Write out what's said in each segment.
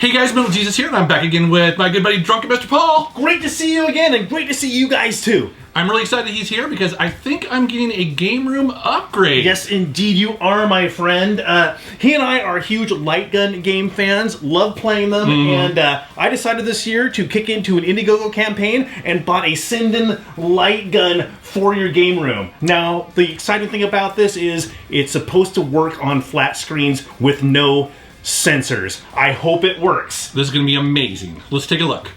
Hey guys, Metal Jesus here, and I'm back again with my good buddy Drunken Mr. Paul. Great to see you again, and great to see you guys too. I'm really excited he's here because I think I'm getting a game room upgrade. Yes, indeed you are, my friend. He and I are huge light gun game fans, love playing them, and I decided this year to kick into an Indiegogo campaign and bought a Sinden Light Gun for your game room. Now, the exciting thing about this is it's supposed to work on flat screens with no sensors. I hope it works. This is going to be amazing. Let's take a look.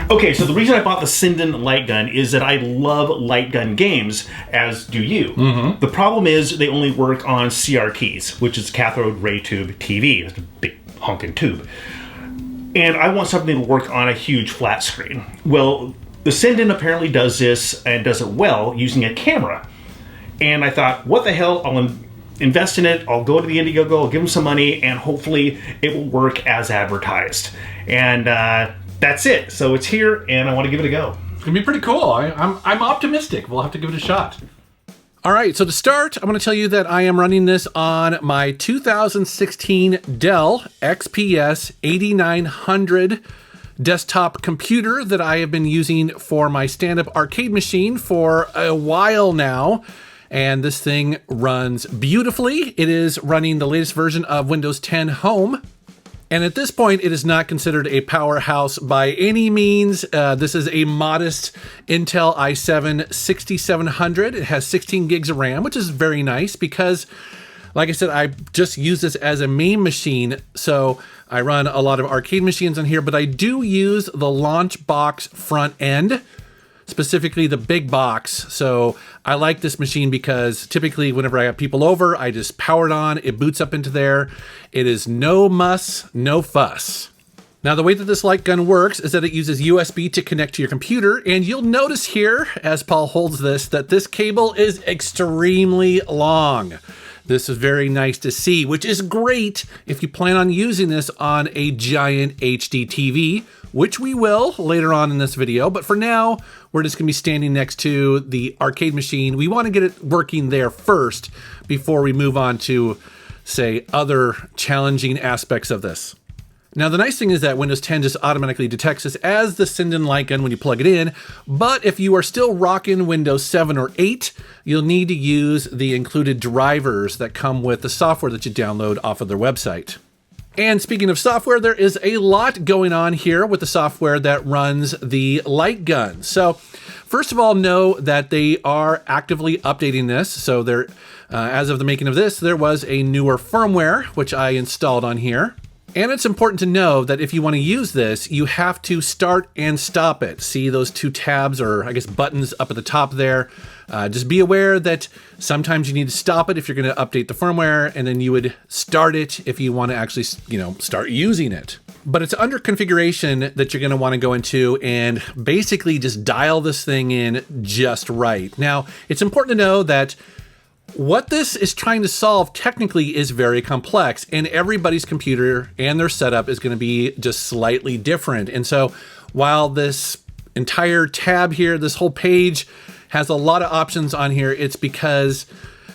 Okay, so the reason I bought the Sinden Light Gun is that I love light gun games, as do you. The problem is they only work on CR keys, which is cathode ray tube TV. It's a big honking tube. And I want something to work on a huge flat screen. Well, the Sinden apparently does this and does it well using a camera. And I thought, what the hell, I'll invest in it, I'll go to the Indiegogo, I'll give them some money, and hopefully it will work as advertised. And that's it. So it's here, and I want to give it a go. It's going to be pretty cool. I'm optimistic. We'll have to give it a shot. All right, so to start, I'm going to tell you that I am running this on my 2016 Dell XPS 8900 desktop computer that I have been using for my stand-up arcade machine for a while now. And this thing runs beautifully. It is running the latest version of Windows 10 Home. And at this point, it is not considered a powerhouse by any means. This is a modest Intel i7 6700. It has 16 gigs of RAM, which is very nice because, like I said, I just use this as a main machine. So I run a lot of arcade machines on here, but I do use the launch box front end, specifically the big box. So I like this machine because typically whenever I have people over, I just power it on, it boots up into there. It is no muss, no fuss. Now the way that this light gun works is that it uses USB to connect to your computer, and you'll notice here, as Paul holds this, that this cable is extremely long. This is very nice to see, which is great if you plan on using this on a giant HD TV, which we will later on in this video. But for now, we're just gonna be standing next to the arcade machine. We wanna get it working there first before we move on to, say, other challenging aspects of this. Now, the nice thing is that Windows 10 just automatically detects this as the Sinden Light Gun when you plug it in, but if you are still rocking Windows 7 or 8, you'll need to use the included drivers that come with the software that you download off of their website. And speaking of software, there is a lot going on here with the software that runs the light gun. So, first of all, know that they are actively updating this. So there, as of the making of this, there was a newer firmware, which I installed on here. And it's important to know that if you want to use this, you have to start and stop it. See those two tabs, or I guess buttons up at the top there. Just be aware that sometimes you need to stop it if you're going to update the firmware, and then you would start it if you want to actually, start using it. But it's under configuration that you're going to want to go into and basically just dial this thing in just right. Now, it's important to know that what this is trying to solve technically is very complex, and everybody's computer and their setup is going to be just slightly different. And so while this entire tab here, this whole page has a lot of options on here, it's because,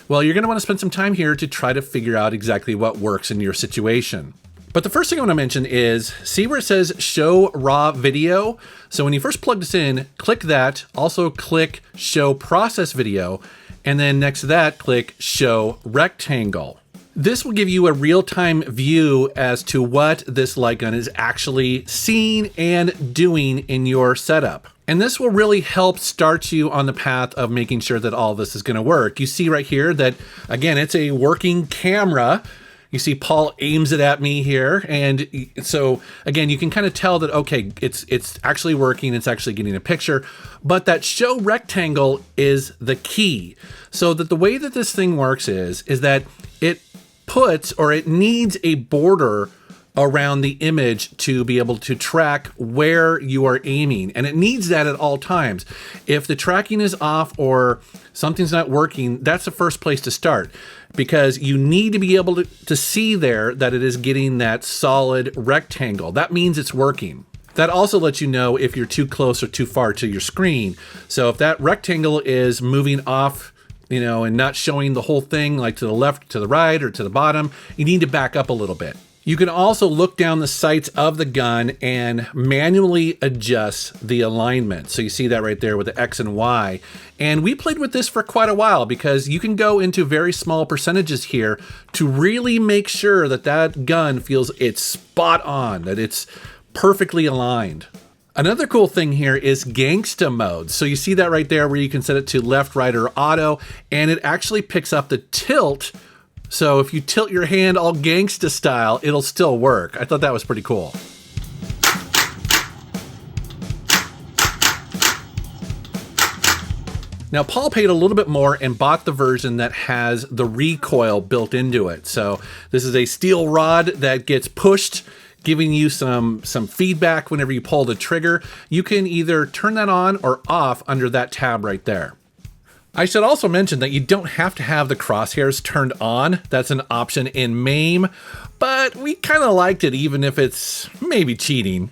well, you're going to want to spend some time here to try to figure out exactly what works in your situation. But the first thing I want to mention is, see where it says show raw video? So when you first plug this in, click that, also click show process video, and then next to that, click show rectangle. This will give you a real-time view as to what this light gun is actually seeing and doing in your setup. And this will really help start you on the path of making sure that all this is gonna work. You see right here that, again, it's a working camera. You see Paul aims it at me here. And so again, you can kind of tell that, okay, it's actually working. It's actually getting a picture, but that show rectangle is the key. So that the way that this thing works is that it puts, or it needs a border around the image to be able to track where you are aiming. And it needs that at all times. If the tracking is off or something's not working, that's the first place to start. because you need to be able to see there that it is getting that solid rectangle. That means it's working. That also lets you know if you're too close or too far to your screen. So if that rectangle is moving off, and not showing the whole thing, like to the left, to the right, or to the bottom, you need to back up a little bit. You can also look down the sights of the gun and manually adjust the alignment. So you see that right there with the X and Y. And we played with this for quite a while because you can go into very small percentages here to really make sure that that gun feels it's spot on, that it's perfectly aligned. Another cool thing here is gangsta mode. So you see that right there where you can set it to left, right, or auto, and it actually picks up the tilt. So if you tilt your hand all gangsta style, it'll still work. I thought that was pretty cool. Now, Paul paid a little bit more and bought the version that has the recoil built into it. So this is a steel rod that gets pushed, giving you some feedback whenever you pull the trigger. You can either turn that on or off under that tab right there. I should also mention that you don't have to have the crosshairs turned on. That's an option in MAME, but we kind of liked it even if it's maybe cheating.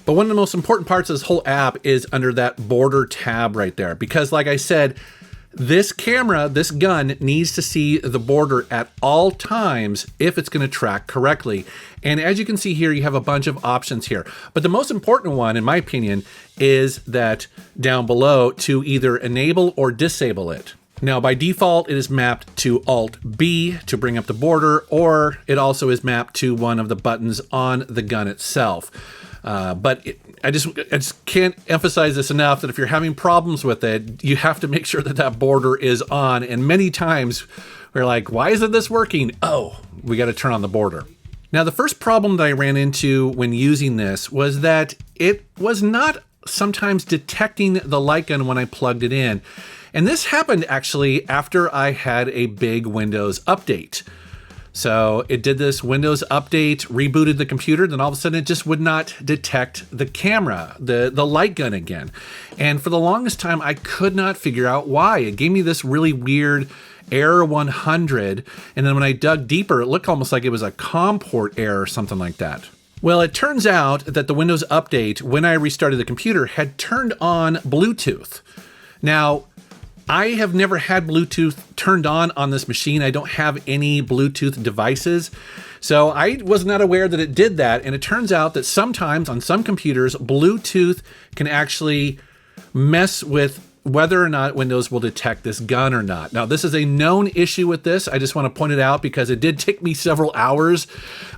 But one of the most important parts of this whole app is under that border tab right there, because like I said, this camera, this gun needs to see the border at all times if it's going to track correctly. And as you can see here, you have a bunch of options here. But the most important one, in my opinion, is that down below to either enable or disable it. Now, by default, it is mapped to Alt-B to bring up the border, or it also is mapped to one of the buttons on the gun itself. I just can't emphasize this enough that if you're having problems with it, you have to make sure that that border is on. And many times we're like, why isn't this working? Oh, we got to turn on the border. Now, the first problem that I ran into when using this was that it was not sometimes detecting the light gun when I plugged it in. And this happened actually after I had a big Windows update. So it did this Windows update, rebooted the computer, then all of a sudden it just would not detect the camera, the light gun again. And for the longest time, I could not figure out why. It gave me this really weird error 100. And then when I dug deeper, it looked almost like it was a COM port error or something like that. Well, it turns out that the Windows update, when I restarted the computer, had turned on Bluetooth. Now, I have never had Bluetooth turned on this machine. I don't have any Bluetooth devices. So I was not aware that it did that. And it turns out that sometimes on some computers, Bluetooth can actually mess with whether or not Windows will detect this gun or not. Now, this is a known issue with this. I just want to point it out because it did take me several hours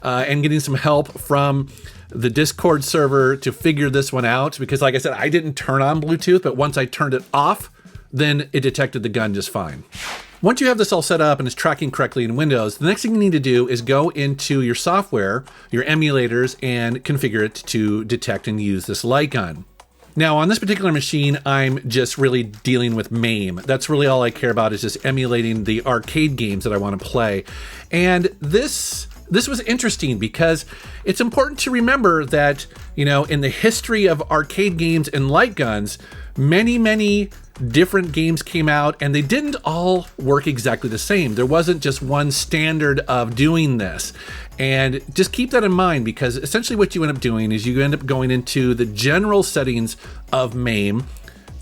and getting some help from the Discord server to figure this one out. Because like I said, I didn't turn on Bluetooth, but once I turned it off, then it detected the gun just fine. Once you have this all set up and it's tracking correctly in Windows, the next thing you need to do is go into your software, your emulators, and configure it to detect and use this light gun. Now, on this particular machine, I'm just really dealing with MAME. That's really all I care about, is just emulating the arcade games that I want to play. And this was interesting because it's important to remember that, in the history of arcade games and light guns, many different games came out and they didn't all work exactly the same. There wasn't just one standard of doing this. And just keep that in mind, because essentially what you end up doing is you end up going into the general settings of MAME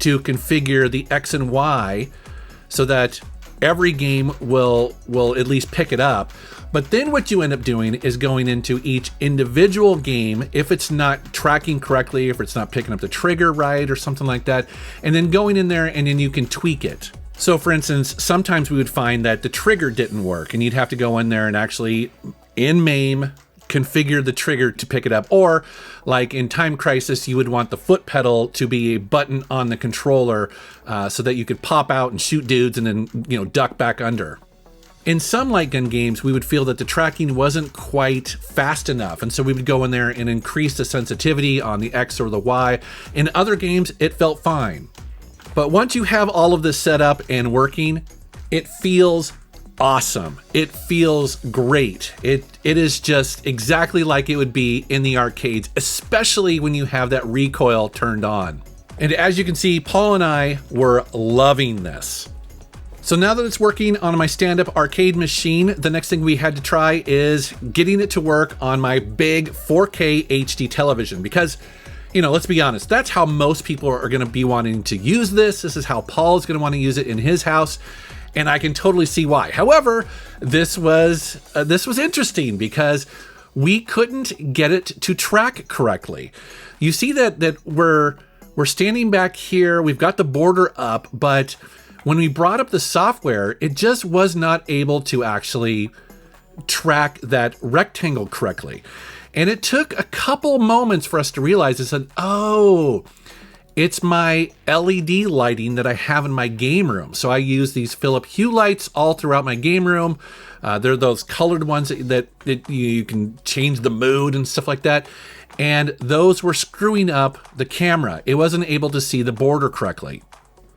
to configure the X and Y so that every game will at least pick it up. But then what you end up doing is going into each individual game, if it's not tracking correctly, if it's not picking up the trigger right or something like that, and then going in there and then you can tweak it. So for instance, sometimes we would find that the trigger didn't work and you'd have to go in there and actually, in MAME, configure the trigger to pick it up. Or like in Time Crisis, you would want the foot pedal to be a button on the controller so that you could pop out and shoot dudes and then, duck back under. In some light gun games, we would feel that the tracking wasn't quite fast enough, and so we would go in there and increase the sensitivity on the X or the Y. In other games, it felt fine. But once you have all of this set up and working, it feels awesome. It feels great. It is just exactly like it would be in the arcades, especially when you have that recoil turned on. And as you can see, Paul and I were loving this. So now that it's working on my stand-up arcade machine, the next thing we had to try is getting it to work on my big 4K HD television because, you know, let's be honest, that's how most people are going to be wanting to use this. This is how Paul is going to want to use it in his house, and I can totally see why. However, this was interesting because we couldn't get it to track correctly. You see that we're standing back here, we've got the border up, but when we brought up the software, it just was not able to actually track that rectangle correctly. And it took a couple moments for us to realize this, and oh, it's my LED lighting that I have in my game room. So I use these Philips Hue lights all throughout my game room. They're those colored ones that you can change the mood and stuff like that. And those were screwing up the camera. It wasn't able to see the border correctly.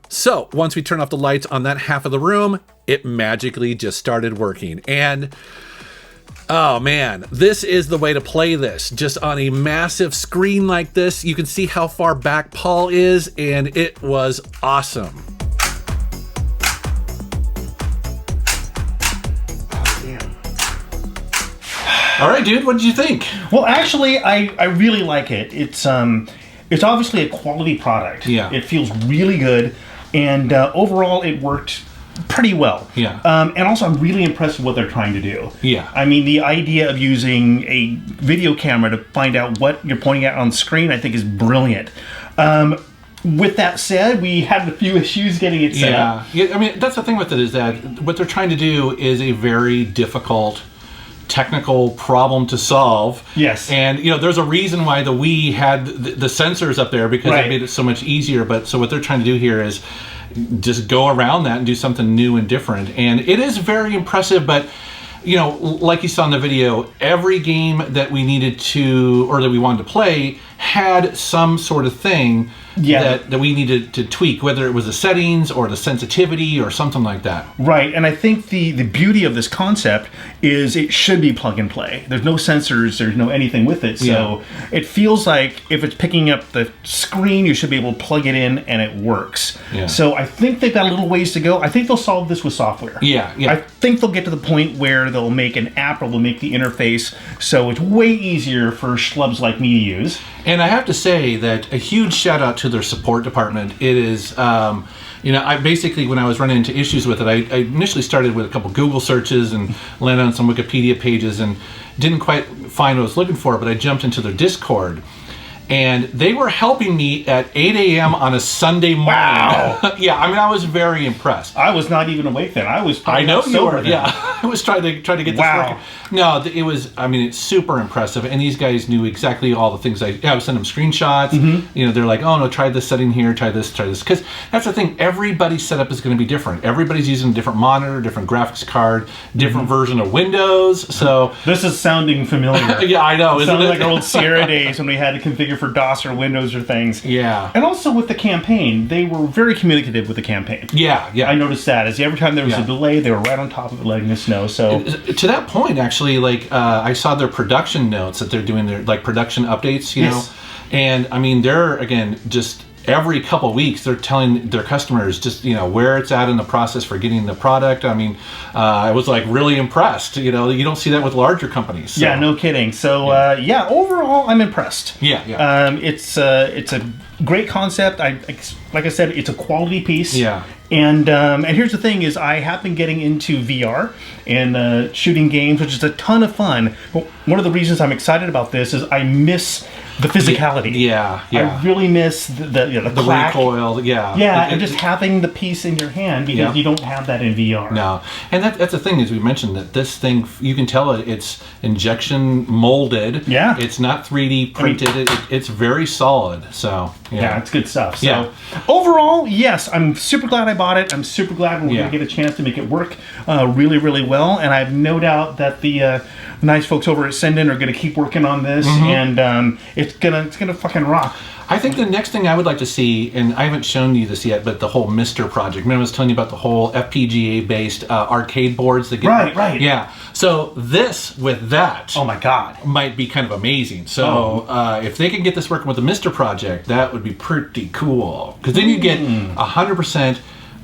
So once we turned off the lights on that half of the room, it magically just started working. And oh man, this is the way to play this. Just on a massive screen like this, you can see how far back Paul is, and it was awesome. All right, dude, what did you think? Well, actually, I really like it. It's obviously a quality product. Yeah. It feels really good, and overall, it worked pretty well. Yeah. And also, I'm really impressed with what they're trying to do. Yeah. I mean, the idea of using a video camera to find out what you're pointing at on screen, I think, is brilliant. With that said, we had a few issues getting it set up. Yeah, I mean, that's the thing with it is that what they're trying to do is a very difficult technical problem to solve. Yes. And, you know, there's a reason why the Wii had the sensors up there because it made it so much easier. But so what they're trying to do here is just go around that and do something new and different. And it is very impressive, but, you know, like you saw in the video, every game that we needed to, or that we wanted to play, had some sort of thing that we needed to tweak, whether it was the settings or the sensitivity or something like that. Right, and I think the beauty of this concept is it should be plug and play. There's no sensors, there's no anything with it, so it feels like if it's picking up the screen, you should be able to plug it in and it works. Yeah. So I think they've got a little ways to go. I think they'll solve this with software. Yeah. I think they'll get to the point where they'll make an app or they'll make the interface so it's way easier for schlubs like me to use. And I have to say that a huge shout out to their support department. It is, you know, I basically, when I was running into issues with it, I initially started with a couple Google searches and landed on some Wikipedia pages and didn't quite find what I was looking for, but I jumped into their Discord. And they were helping me at 8 a.m. on a Sunday morning. Wow. Yeah, I mean, I was very impressed. I was not even awake then. I was I know you were. then. Yeah, I was trying to get this working. No, it was. I mean, it's super impressive, and these guys knew exactly all the things. I would send them screenshots. You know, they're like, "Oh no, try this setting here, try this," because that's the thing. Everybody's setup is going to be different. Everybody's using a different monitor, different graphics card, different version of Windows. So this is sounding familiar. Yeah, I know. It sounded like our old Sierra days when we had to configure for DOS or Windows or things. Yeah. And also with the campaign, they were very communicative with the campaign. Yeah. I noticed that. As every time there was a delay, they were right on top of it, letting us know. So to that point, actually, like I saw their production notes that they're doing their like production updates, you know, and I mean they're again just every couple of weeks they're telling their customers just, you know, where it's at in the process for getting the product. I mean, I was like really impressed. You know, you don't see that with larger companies. So. Yeah, no kidding. So overall, I'm impressed. Yeah. It's a great concept. Like I said, it's a quality piece. Yeah. And here's the thing: is I have been getting into VR and shooting games, which is a ton of fun. But one of the reasons I'm excited about this is I miss the physicality. Yeah. I really miss the clack. recoil. Yeah. And just having the piece in your hand because you don't have that in VR. No, and that's the thing is we mentioned that this thing you can tell it's injection molded. Yeah. It's not 3D printed. It's very solid. So yeah, it's good stuff. So overall, yes, I'm super glad I bought it. I'm super glad we're going to get a chance to make it work really, really well. And I have no doubt that the nice folks over at Sinden are going to keep working on this, and it's gonna fucking rock. I think the next thing I would like to see, and I haven't shown you this yet, but the whole Mr. project. Remember I was telling you about the whole FPGA-based arcade boards that get... Right. Yeah. So this, with that... Oh my God. ...might be kind of amazing. So if they can get this working with the Mr. project, that would be pretty cool. Because then you get 100%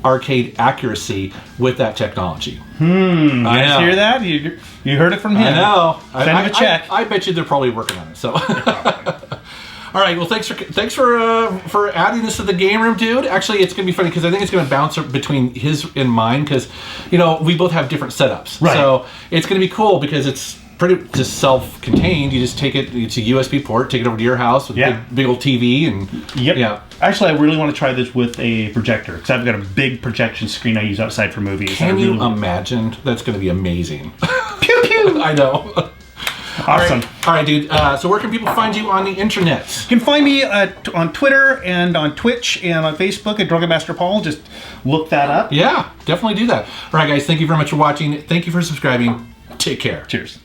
arcade accuracy with that technology. You guys hear that? You heard it from him. I know. Send him a check. I bet you they're probably working on it. So. All right. Well, thanks for adding this to the game room, dude. Actually, it's gonna be funny because I think it's gonna bounce between his and mine because, we both have different setups. Right. So it's gonna be cool because it's pretty just self-contained. You just take it. It's a USB port. Take it over to your house with a big old TV and. Yep. Yeah. Actually, I really want to try this with a projector because I've got a big projection screen I use outside for movies. Can you imagine? That's gonna be amazing. Pew pew. I know. Awesome. All right, dude. So where can people find you on the internet? You can find me on Twitter and on Twitch and on Facebook at Drunken Master Paul. Just look that up. Yeah, definitely do that. All right, guys. Thank you very much for watching. Thank you for subscribing. Take care. Cheers.